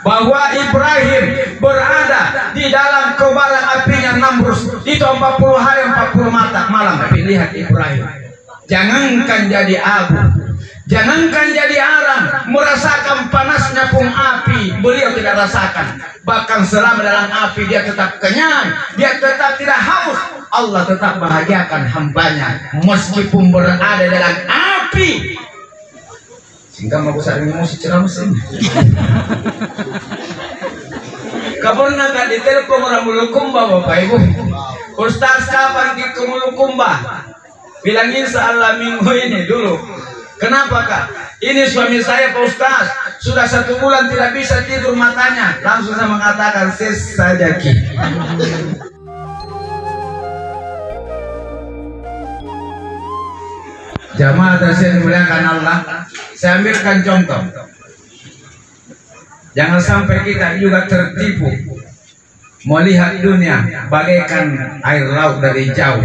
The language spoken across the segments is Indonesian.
bahwa Ibrahim berada di dalam kobaran apinya Namrus itu 40 hari 40 malam. Tapi lihat Ibrahim, jangankan jadi abu, jangankan jadi arang, merasakan panasnya pun api beliau tidak rasakan. Bahkan selama dalam api dia tetap kenyang, dia tetap tidak haus. Allah tetap bahagiakan hambanya meskipun berada dalam api. Sehingga mau besar ini musik cerah mesin. Kapan nak ditelepon orang Mulukumba Bapak Ibu, Ustaz kapan ke Mulukumba? Bilang insya Allah minggu ini dulu. Kenapa Kak? Ini suami saya Pak Ustaz, sudah 1 bulan tidak bisa tidur matanya. Langsung saya mengatakan ses saja Ki. Jamaah yang dimuliakan Allah, saya ambilkan contoh. Jangan sampai kita juga tertipu melihat dunia bagaikan air laut dari jauh,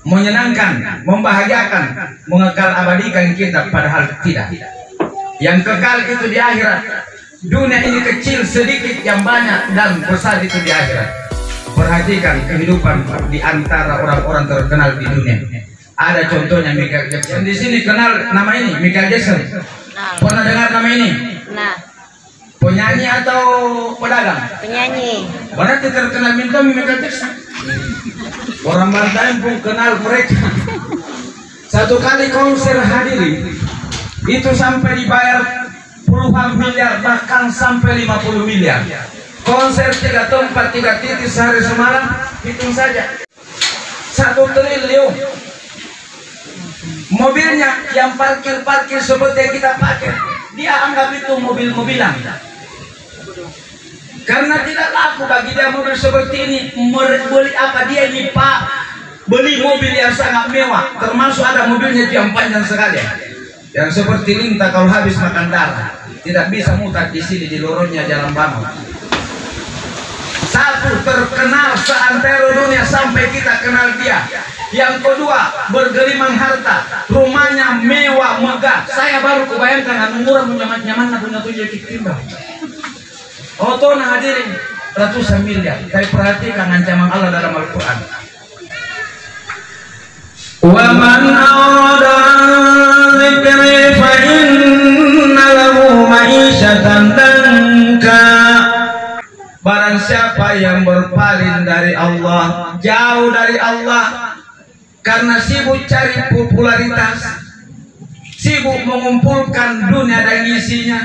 menyenangkan, membahagiakan, mengekal abadikan kita, padahal tidak. Yang kekal itu di akhirat. Dunia ini kecil sedikit, yang banyak dan besar itu di akhirat. Perhatikan kehidupan di antara orang-orang terkenal di dunia. Ada contohnya Michael Jackson. Di sini kenal nama ini Michael Jackson. Pernah dengar nama ini? Nah. Penyanyi atau pedagang? Penyanyi. Berarti terkenal minta Michael Jackson. Orang Bantaeng pun kenal mereka. Satu kali konser hadiri itu sampai dibayar puluhan miliar, bahkan sampai 50 miliar. Konser 3 tempat 3 titik sehari semalam, hitung saja 1 triliun. Mobilnya yang parkir seperti yang kita pakai, dia anggap itu mobil-mobilan. Karena tidak laku bagi dia mobil seperti ini. Beli apa dia ini Pak? Beli mobil yang sangat mewah, termasuk ada mobilnya yang panjang sekali, yang seperti lintah kalau habis makan darah, tidak bisa mutar di sini di lorongnya Jalan Bangun. Satu, terkenal seantero dunia sampai kita kenal dia. Yang kedua, bergelimang harta, rumahnya mewah megah. Saya baru kebayangkan anu murah nyaman punya 7 timbang. Oto nah hadirin ratusan miliar. Tapi perhatikan ancaman Allah dalam Al-Quran. Wa man arada dzikri fa inna lahu ma'isyatan danka. Barang siapa yang berpaling dari Allah, jauh dari Allah, karena sibuk cari popularitas, sibuk mengumpulkan dunia dan isinya,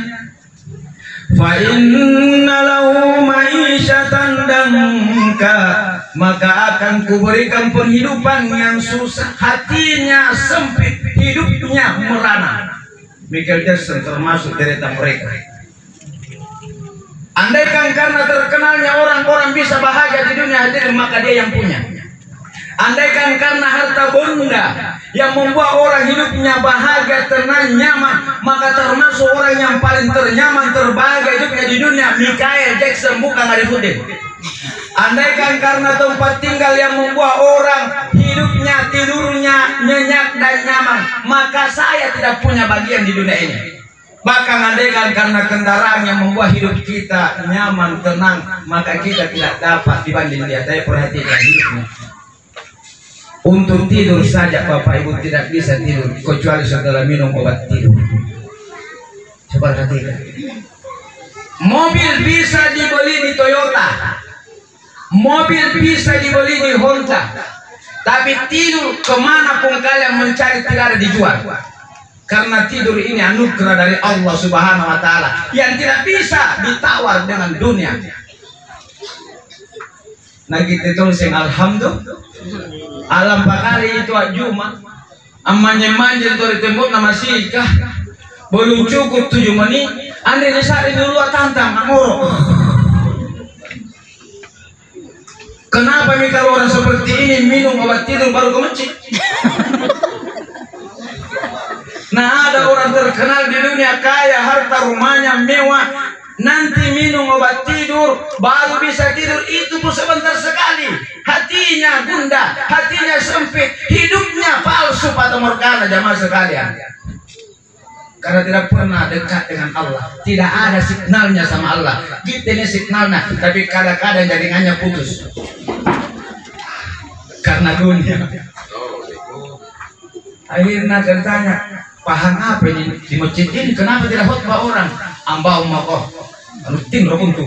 fa inna lahu ma'isyatan danka, maka akan kuberikan penghidupan yang susah, hatinya sempit, hidupnya merana. Michael Jackson termasuk deretan mereka. Andaikan karena terkenalnya orang-orang bisa bahagia di dunia hadirin, maka dia yang punya. Andaikan karena harta benda yang membuat orang hidupnya bahagia, tenang, nyaman, maka termasuk orang yang paling ternyaman, terbahagia hidupnya di dunia Michael Jackson, bukan Arifudin. Andaikan karena tempat tinggal yang membuat orang hidupnya, tidurnya nyenyak dan nyaman, maka saya tidak punya bagian di dunia ini. Bahkan andaikan karena kendaraan yang membuat hidup kita nyaman, tenang, maka kita tidak dapat dibanding dia. Saya perhatikan hidupnya. Untuk tidur saja Bapak Ibu tidak bisa tidur kecuali setelah minum obat tidur. Coba perhatikan. Mobil bisa dibeli di Toyota, mobil bisa dibeli di Honda, tapi tidur kemanapun kalian mencari tidak ada dijual. Karena tidur ini anugerah dari Allah Subhanahu wa Ta'ala yang tidak bisa ditawar dengan dunia. Nah kita tulising alhamdulillah. Alam pakali itu ajuma amanya-manja itu ditembok nama sikah belum cukup 7 menit anda disari dulu tantang ngorok. Kenapa nih kalau orang seperti ini minum obat tidur baru ke masjid? Nah ada orang terkenal di dunia kaya, harta rumahnya mewah, nanti minum obat tidur baru bisa tidur, itu tuh sebentar sekali. Hatinya gundah, hatinya sempit, hidupnya palsu pada morgana jamaah sekalian. karena tidak pernah dekat dengan Allah, tidak ada signalnya sama Allah. Kita ini signalnya, tapi kadang-kadang jaringannya putus karena dunia. Akhirnya katanya, paham apa ini di masjid ini, kenapa tidak khutbah orang? Ambau makoh rutin rokun tuh.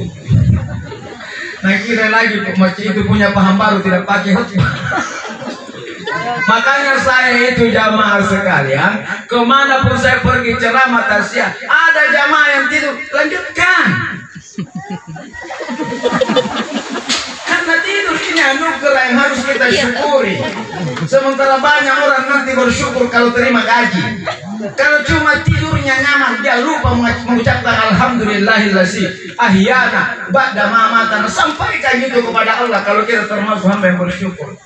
Nah kira lagi masjid itu punya paham baru, tidak pakai khutbah. Makanya saya itu jamaah sekalian, kemanapun saya pergi ceramah tausiah, ada jamaah yang tidur, lanjutkan. Karena tidur ini anugerah yang harus kita syukuri. Sementara banyak orang nanti bersyukur kalau terima gaji. Kalau cuma tidurnya nyaman, dia lupa mengucapkan alhamdulillahillazi ahyana ba'da ma amatana. Sampaikan itu kepada Allah kalau kita termasuk hamba yang bersyukur.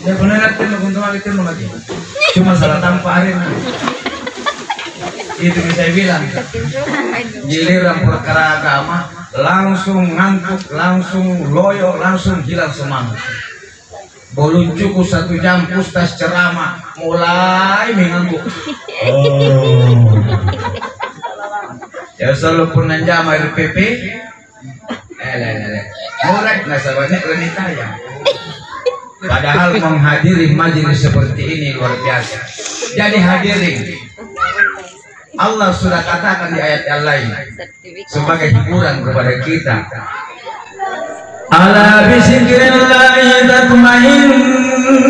Ya pernah lihat untuk lagi. Cuma salah tanpa hari ini. Itu bisa bilang. Giliran perkara agama langsung ngantuk, langsung loyo, langsung hilang semangat. Belum cukup 1 jam ustaz ceramah mulai mengantuk. Oh. Ya selalu pun jam RPP. Mulai nggak sabarnya lebih tayang. Padahal menghadiri majelis seperti ini luar biasa. Jadi hadirin, Allah sudah katakan di ayat yang lain sebagai hiburan kepada kita. Ala bizikrillahi tatmainnul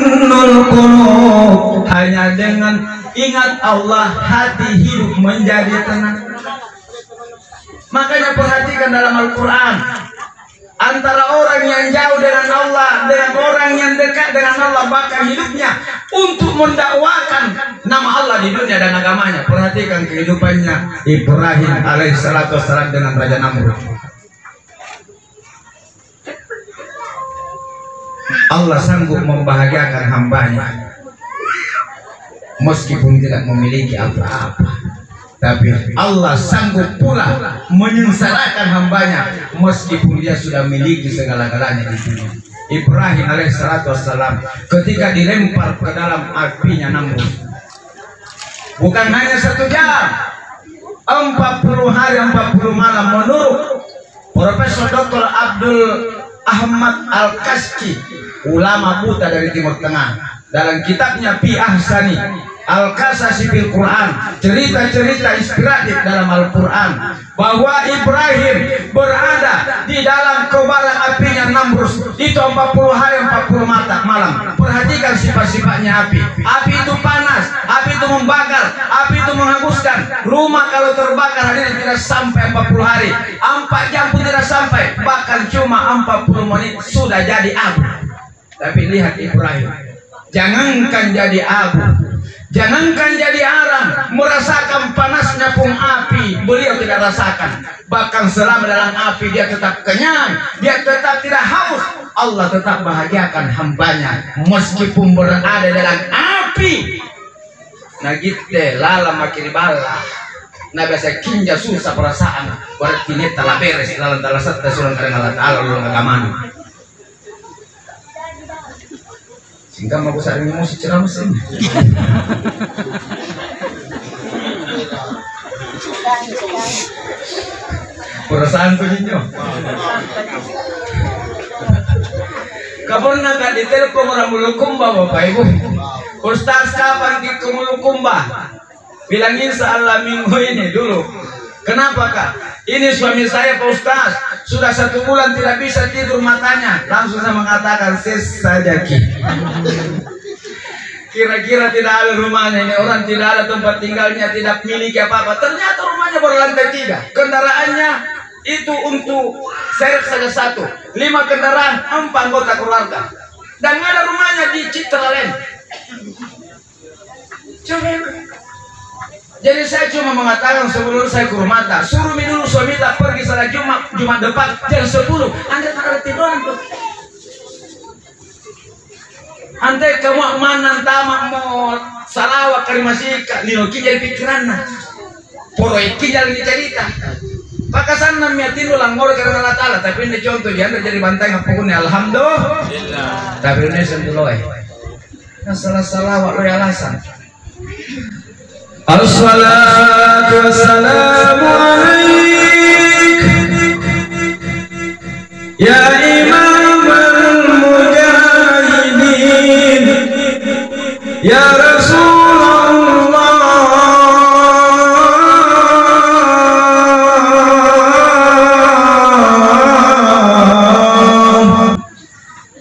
qulub. Hanya dengan ingat Allah hati hidup menjadi tenang. Makanya perhatikan dalam Al-Quran, antara orang yang jauh dengan Allah dengan orang yang dekat dengan Allah, bahkan hidupnya untuk mendakwakan nama Allah di dunia dan agamanya. Perhatikan kehidupannya Ibrahim alaihissalatu wassalam dengan Raja Namrud. Allah sanggup membahagiakan hambanya meskipun tidak memiliki apa-apa. Tapi Allah sanggup pula menyengsarakan hambanya meskipun dia sudah memiliki segala-galanya di dunia. Ibrahim alaihissalatu wassalam ketika dilempar ke dalam apinya Namrud, bukan hanya 1 jam, 40 hari 40 malam menurut Profesor Dr. Abdul Ahmad Al-Kaski, ulama buta dari Timur Tengah, dalam kitabnya Fi Ahsani Al-Qasasi fil Quran, cerita-cerita inspiratif dalam Al-Quran, bahwa Ibrahim berada di dalam kobaran apinya Namrud itu 40 hari 40 malam. Perhatikan sifat-sifatnya api. Api itu panas, api itu membakar, api itu menghanguskan. Rumah kalau terbakar hadirin tidak sampai 40 hari, 4 jam pun tidak sampai, bahkan cuma 40 menit sudah jadi abu. Tapi lihat Ibrahim, jangankan jadi abu, jangankan jadi arang, merasakan panasnya pun api beliau tidak rasakan. Bahkan selama dalam api dia tetap kenyang, dia tetap tidak haus. Allah tetap bahagiakan hambanya meskipun berada dalam api. Nah gitu lala makin bala. Nah biasa kinja susah perasaan, berarti ini telah beres dalam telah serta surang karena Allah Ta'ala ulung agaman. Sehingga mau besar ini musik ceramah sini. Perasaan begini. Kapan nak ditelepon orang Mulukumba Bapak Ibu, Ustaz kapan ke Mulukumba? Bilang insya Allah minggu ini dulu. Kenapa Kak? Ini suami saya Pak Ustaz, sudah 1 bulan tidak bisa tidur matanya. Langsung saya mengatakan ses saja Ki. Kira-kira tidak ada rumahnya ini, orang tidak ada tempat tinggalnya, tidak miliki apa-apa. Ternyata rumahnya berlantai 3, kendaraannya itu untuk serep saja 1, 5 kendaraan, 4 anggota keluarga, dan ada rumahnya di Citraland. Coba. Jadi saya cuma mengatakan sebelum saya ke rumah tak, suruh dulu suami tak pergi salat Jumat depan jam 10. Anda tak ada tiduran tuh. Anda kamu mana tamak mau salawat karimasika linoki jadi pikiran nah. Poroiki jalan cerita. Maka sana miatin ulang ngor karena Allah Ta'ala. Tapi ini contoh dia jadi bantai ngapukunnya alhamdulillah. Tapi ini sendiri. masalah salawat lo alasan. Assalatu wassalamu alaik ya imam al-mujahidin ya Rasulullah.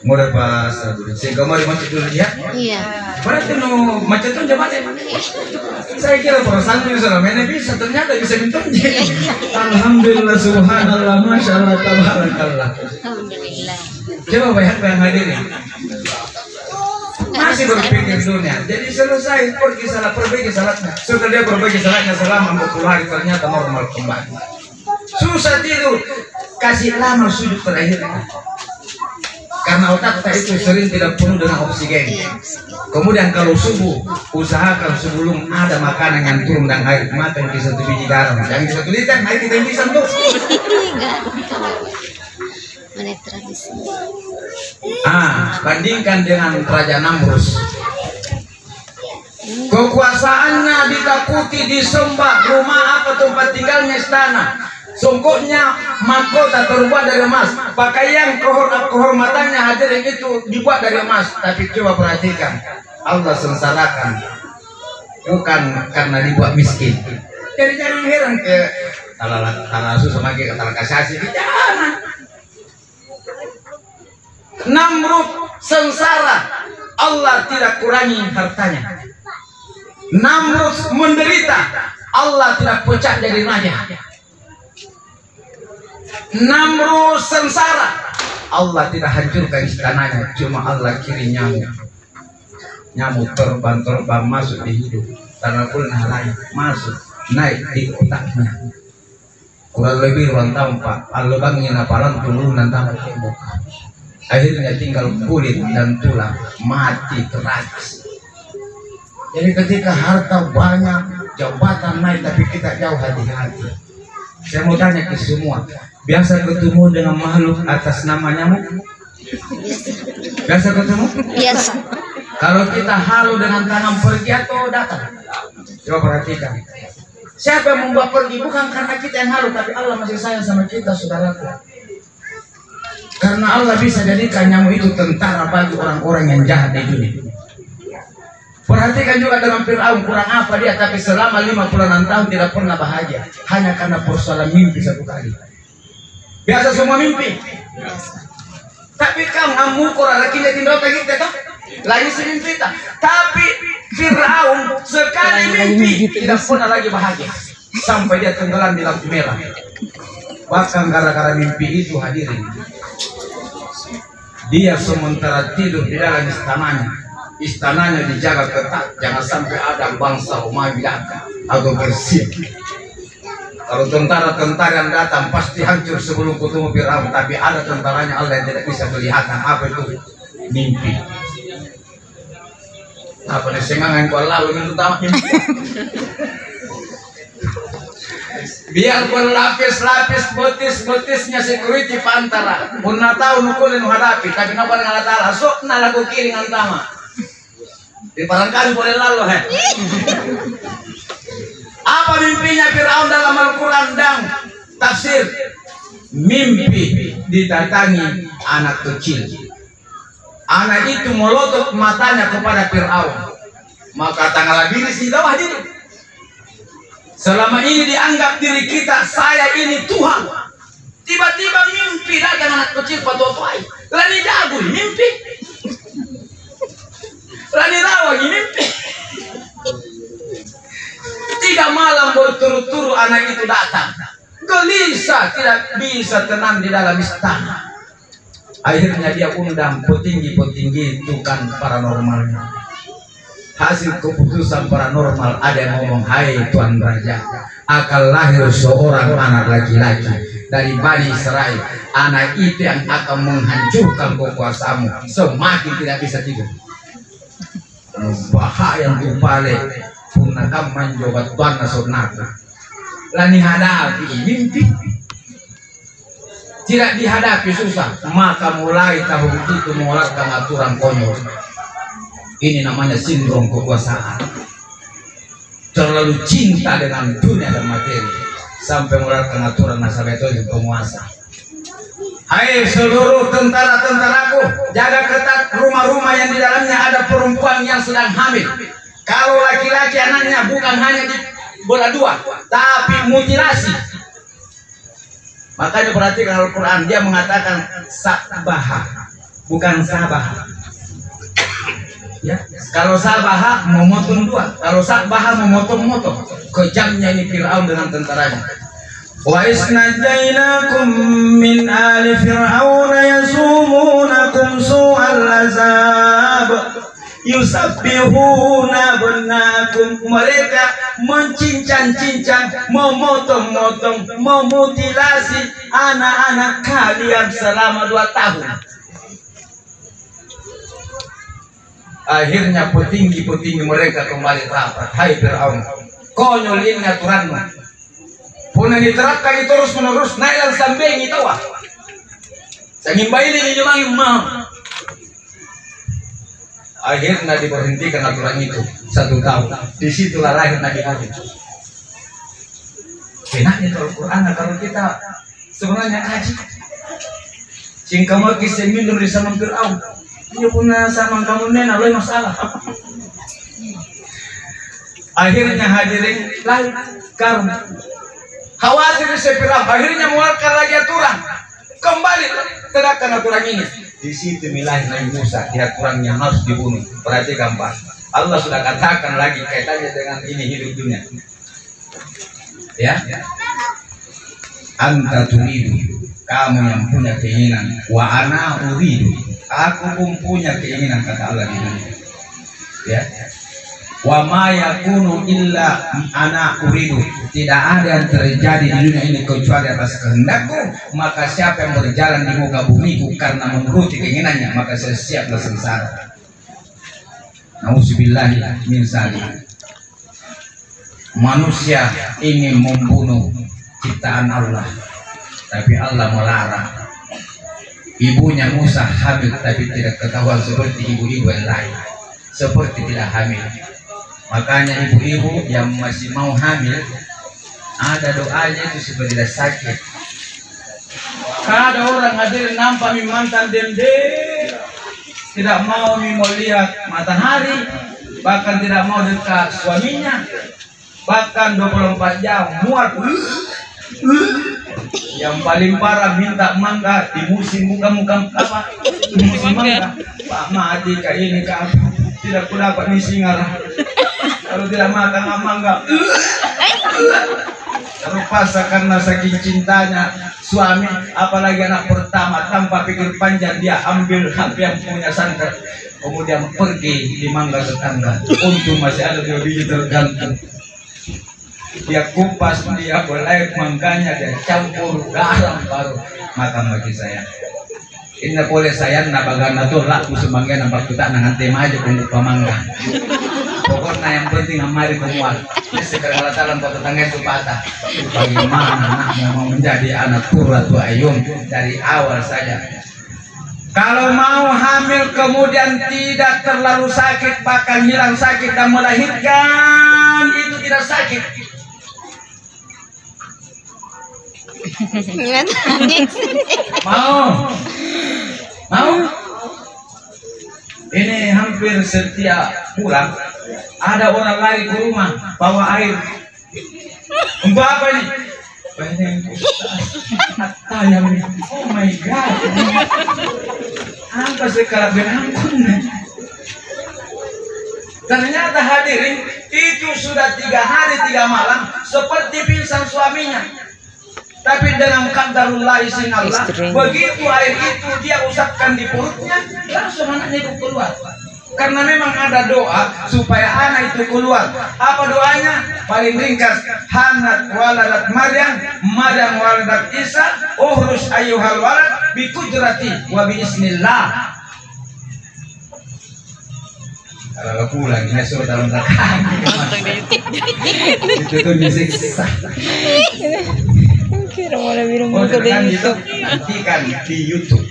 Mudah bahasa dulu. Sehingga mau dimacet dulu ya? Iya. Berarti no macet tuh jam mana? Saya kira perasaan itu selama ini bisa, ternyata bisa minta. Alhamdulillah, subhanallah, masya Allah, tabarakallah. Alhamdulillah. Coba bayangkan hadirin. Masih berpikir dunia. Jadi selesai pergi salah, perbaiki salatnya. Setelah dia perbaiki salatnya selama 40 hari ternyata normal kembali. Susah tidur, kasih lama sujud terakhir. Karena otak kita itu sering tidak penuh dengan oksigen. Kemudian kalau subuh, usahakan sebelum ada makanan yang turun dan air, makan di 1 biji garam. Yang di 1 liter, air kita bisa tuh. Menit tradisi. Bandingkan dengan Raja Namrus. Kekuasaannya ditakuti, disembah, rumah apa tempat tinggalnya istana. Sungkuknya mahkota terbuat dari emas, pakaian kehormatannya hadirin itu dibuat dari emas. Tapi coba perhatikan, Allah sengsarakan bukan karena dibuat miskin. Jadi jangan heran ke talasu semakin kata kasasi, jangan. Namrud sengsara, Allah tidak kurangi hartanya. Namrud menderita, Allah tidak pecah dari raja. Namrud sengsara, Allah tidak hancurkan istananya, cuma Allah kiri nyamuk. Nyamuk terbang masuk di hidung, tanah pun lain masuk naik di otaknya. Kurang lebih ruang tampak, alubangnya napalan turunan tanah tembok. Akhirnya tinggal kulit dan tulang, mati tragis. Jadi ketika harta banyak, jabatan naik, tapi kita jauh hati-hati. Saya mau tanya ke semua, biasa ketemu dengan makhluk atas nama nyamuk? Biasa ketemu? Biasa. Kalau kita halu dengan tangan pergi atau datang? Coba perhatikan. Siapa yang membuat pergi? Bukan karena kita yang halu, tapi Allah masih sayang sama kita, saudaraku. Karena Allah bisa jadikan nyamuk itu tentara bagi orang-orang yang jahat di dunia. Perhatikan juga dengan Fir'aun, kurang apa dia, tapi selama 56 tahun tidak pernah bahagia, hanya karena persoalan mimpi 1 kali. Biasa semua mimpi. Tapi kamu ngamuk orang lagi dia tindak kayak gitu toh. Lain si mimpi tak. Tapi Fir'aun sekali mimpi tidak pernah lagi bahagia sampai dia tenggelam di lampu merah. Bahkan gara-gara mimpi itu hadirin, dia sementara tidur di dalam istananya dijaga ketat, jangan sampai ada bangsa Romawi datang atau bersih. Kalau tentara-tentara yang datang pasti hancur sebelum ketemu Firaun, tapi ada tentaranya Allah yang tidak bisa kelihatan. Apa itu? Mimpi. Apa nih semangat kau lalu itu tahu? Biar berlapis-lapis betisnya security pantara. Puna tahu nukulin hadapi, tapi napa dengan Allah sok na lagu kiri ngantama. Di barangkali boleh lalu Apa mimpinya Firaun dalam Al-Quran dan tafsir? Mimpi didatangi anak kecil. Anak itu melotot matanya kepada Firaun. Maka tanggal bini si bawah diri. Selama ini dianggap diri kita, saya ini Tuhan. Tiba-tiba mimpi datang anak kecil patuai. Lani jago mimpi. Lani rawagi mimpi. 3 malam berturut-turut anak itu datang. Gelisah, tidak bisa tenang di dalam istana. Akhirnya dia undang petinggi-petinggi tukang paranormalnya. Hasil keputusan paranormal ada yang ngomong, hai Tuan Raja, akan lahir seorang anak laki-laki dari Bani Israel. Anak itu yang akan menghancurkan kekuasaanmu. Semakin tidak bisa tidur. Bahaya yang balik punakam menjobat Tuan Nasurnata. Lani hadapi mimpi. Tidak dihadapi susah. Maka mulai tahun itu mengeluarkan aturan konyol. Ini namanya sindrom kekuasaan. Terlalu cinta dengan dunia dan materi sampai mengeluarkan aturan nasabah itu penguasa. Hai seluruh tentara-tentaraku, jaga ketat rumah-rumah yang di dalamnya ada perempuan yang sedang hamil. Kalau laki-laki anaknya bukan hanya di bola dua, tapi mutilasi. Makanya perhatikan Al-Quran, dia mengatakan sabaha, bukan sabaha. Ya, kalau sabaha memotong dua, kalau sabaha memotong-motong. Kejamnya ini Fir'aun dengan tentaranya. Wa isnajainakum min ali fir'auna yasumunakum su'al azab yusabbihuna abnakum. Mereka mencincang-cincang, memotong-motong, memutilasi anak-anak kalian selama 2 tahun. Akhirnya petinggi-petinggi mereka kembali rapat. Hai Fir'aun, konyol ini aturanmu. Puna diterapkan itu terus menerus, nailan sampai itu wah. Sangimba ini dijemangin mah. Akhirnya diberhentikan aturan itu 1 tahun. Disitulah lahir Nabi Adam. Enaknya Al-Quran kalau kita sebenarnya kaji. Singkamu kisah minum di sama Fir'aun. Dia punya sama kamu nena, boleh masalah. Akhirnya hadirin lain karena khawatir Fir'aun. Akhirnya mengeluarkan lagi aturan. Kembali tegakkan aturan ini. Di situ milih Nabi Musa. Di aturan yang harus dibunuh. Perhatikan Pak. Allah sudah katakan lagi kaitannya dengan ini hidup dunia. Ya. Anta turidu, kamu yang punya keinginan. Wa ana uridu, aku pun punya keinginan, kata Allah di dunia. Ya. Wa ma yakunu illa ana uridu, tidak ada yang terjadi di dunia ini kecuali atas kehendakku. Maka siapa yang berjalan di muka bumiku karena menuruti keinginannya, maka saya siaplah sengsara. Nauzubillahi min zalik. Manusia ingin membunuh ciptaan Allah, tapi Allah melarang. Ibunya Musa hamil tapi tidak ketahuan seperti ibu-ibu yang lain, seperti tidak hamil. Makanya ibu-ibu yang masih mau hamil, ada doanya itu supaya tidak sakit. Ada orang hadir nampak mantan dende, tidak mau melihat matahari, bahkan tidak mau dekat suaminya, bahkan 24 jam mual. Yang paling parah minta mangga di musim muka-muka apa? Di musim mangga. Pak mati kayak ini kak, tidak pun dapat singar. Kalau tidak makan mangga, terpaksa karena saking cintanya suami, apalagi anak pertama, tanpa pikir panjang dia ambil HP yang punya sangkar, kemudian pergi di mangga tetangga. Untung masih ada 2 biji tergantung. Dia kupas, dia belai mangganya, dia campur garam baru makan bagi saya. Ini boleh saya nabagana tuh laku sebagian nampak kita nangan tema aja untuk pamangga. Pokoknya yang penting amari kemual. Sekarang latalan tetangga itu patah. Bagaimana anakmu mau menjadi anak Qurratu Ayun dari awal saja. Kalau mau hamil kemudian tidak terlalu sakit, bahkan hilang sakit dan melahirkan itu tidak sakit. Mau ini hampir setiap pulang ada orang lari ke rumah bawa air. Untuk apa ini? Tayang. Oh my god, apa sekarang berangkun? Ternyata hadirin itu sudah 3 hari 3 malam seperti pingsan suaminya. Tapi dengan qadarullah izin Allah, begitu air itu dia usapkan di perutnya, langsung anaknya itu keluar. Karena memang ada doa supaya anak itu keluar. Apa doanya? Paling ringkas, hanat waladat Maryam, Maryam waladat Isa, uhrus ayyuhal walad bi qudrati wa bi ismillah. Kalau pulang ini suruh dalam belakang. Itu tuh disiksa. Kira mau lebih Oh, rumah ke kan YouTube. nantikan di YouTube.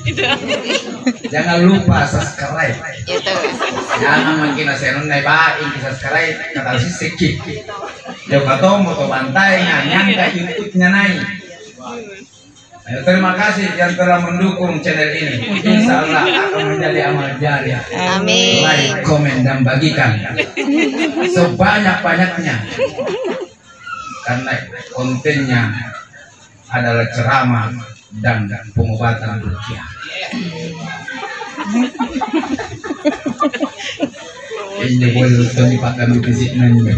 Jangan lupa subscribe. YouTube. Jangan makin nasihat nai baik subscribe kata si skip. Yo kato moto bantai nyangka YouTube-nya naik. Ayo, terima kasih yang telah mendukung channel ini. Insya Allah akan menjadi amal jariah. Amin. Like, komen, dan bagikan sebanyak-banyaknya. Karena kontennya adalah ceramah dan pengobatan ruqyah. Ini boleh dipakai fisik nanya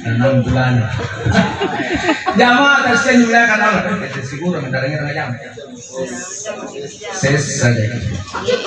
6 bulan. Jamaah tasnya juga kan Allah. Siguro mendarangnya tengah jam. Ses saja. Iya.